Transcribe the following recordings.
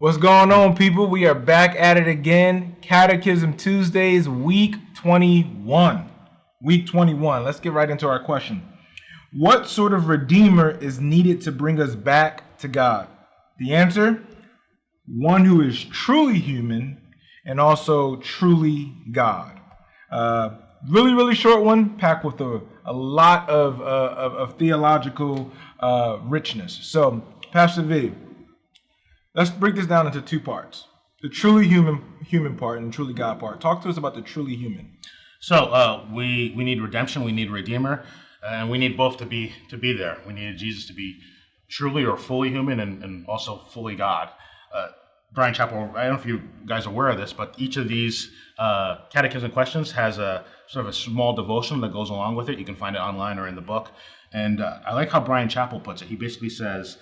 What's going on, people? We are back at it again. Catechism Tuesdays, week 21. Week 21. Let's get right into our question. What sort of redeemer is needed to bring us back to God? The answer, one who is truly human and also truly God. Really short one, packed with a lot of theological richness. So, Pastor V, let's break this down into two parts. The truly human part and the truly God part. Talk to us about the truly human. So we need redemption, we need a redeemer, and we need both to be there. We need Jesus to be truly or fully human and also fully God. Brian Chappell, I don't know if you guys are aware of this, but each of these catechism questions has a sort of a small devotion that goes along with it. You can find it online or in the book. And I like how Brian Chappell puts it. He basically says,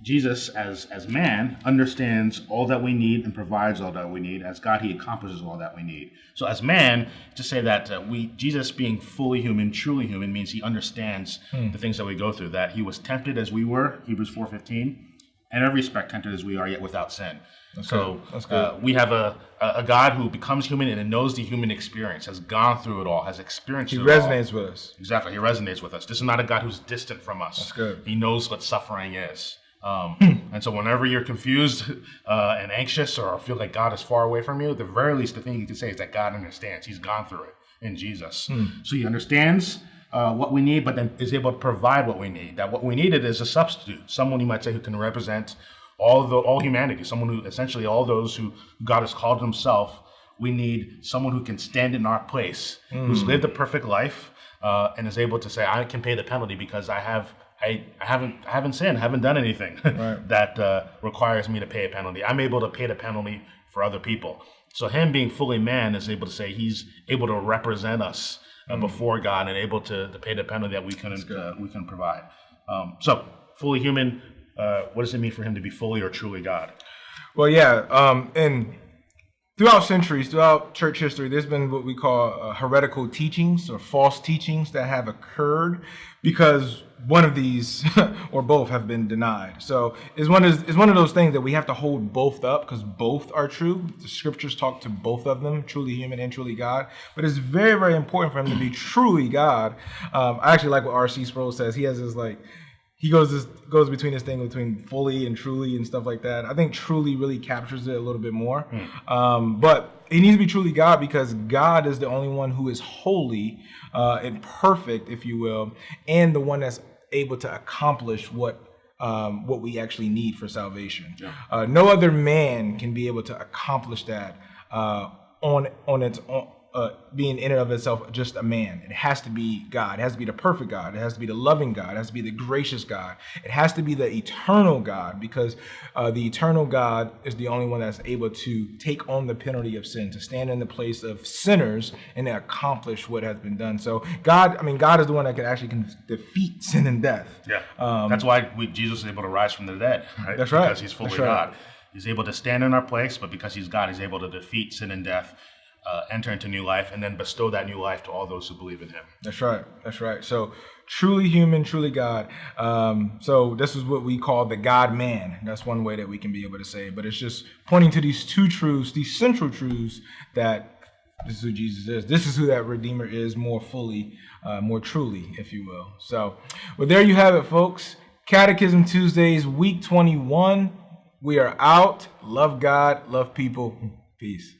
Jesus, as man, understands all that we need and provides all that we need. As God, he accomplishes all that we need. So as man, to say that Jesus being fully human, truly human, means he understands the things that we go through, that he was tempted as we were, Hebrews 4:15, and every respect tempted as we are, yet without sin. That's good. We have a God who becomes human and knows the human experience, has gone through it all, has experienced it all. He resonates with us. Exactly, he resonates with us. This is not a God who's distant from us. That's good. He knows what suffering is. And so whenever you're confused and anxious or feel like God is far away from you, the very least the thing you can say is that God understands. He's gone through it in Jesus. So he understands what we need, but then is able to provide what we need. That what we needed is a substitute, someone you might say who can represent all humanity, someone who essentially all those who God has called himself. We need someone who can stand in our place, who's lived a perfect life and is able to say, I can pay the penalty because I haven't sinned, haven't done anything that requires me to pay a penalty. I'm able to pay the penalty for other people. So him being fully man is able to say he's able to represent us before God and able to pay the penalty that we can provide. So fully human, what does it mean for him to be fully or truly God? Well, yeah, and throughout centuries, throughout church history, there's been what we call heretical teachings or false teachings that have occurred because one of these or both have been denied. So it's one of those things that we have to hold both up because both are true. The scriptures talk to both of them, truly human and truly God. But it's very, very important for him to be truly God. I actually like what R.C. Sproul says. He has this he goes between this thing between fully and truly and stuff like that. I think truly really captures it a little bit more. But he needs to be truly God because God is the only one who is holy and perfect, if you will, and the one that's able to accomplish what we actually need for salvation. Yeah. No other man can be able to accomplish that on its own. Being in and of itself just a man. It has to be God. It has to be the perfect God. It has to be the loving God. It has to be the gracious God. It has to be the eternal God because the eternal God is the only one that's able to take on the penalty of sin, to stand in the place of sinners and to accomplish what has been done. So God is the one that can defeat sin and death. Yeah. That's why Jesus is able to rise from the dead. Right? That's right. Because he's fully God. He's able to stand in our place, but because he's God, he's able to defeat sin and death, enter into new life, and then bestow that new life to all those who believe in him. That's right. So truly human, truly God. So this is what we call the God-man. That's one way that we can be able to say it. But it's just pointing to these two truths, these central truths, that this is who Jesus is. This is who that Redeemer is more fully, more truly, if you will. So, well, there you have it, folks. Catechism Tuesdays, week 21. We are out. Love God, love people. Peace.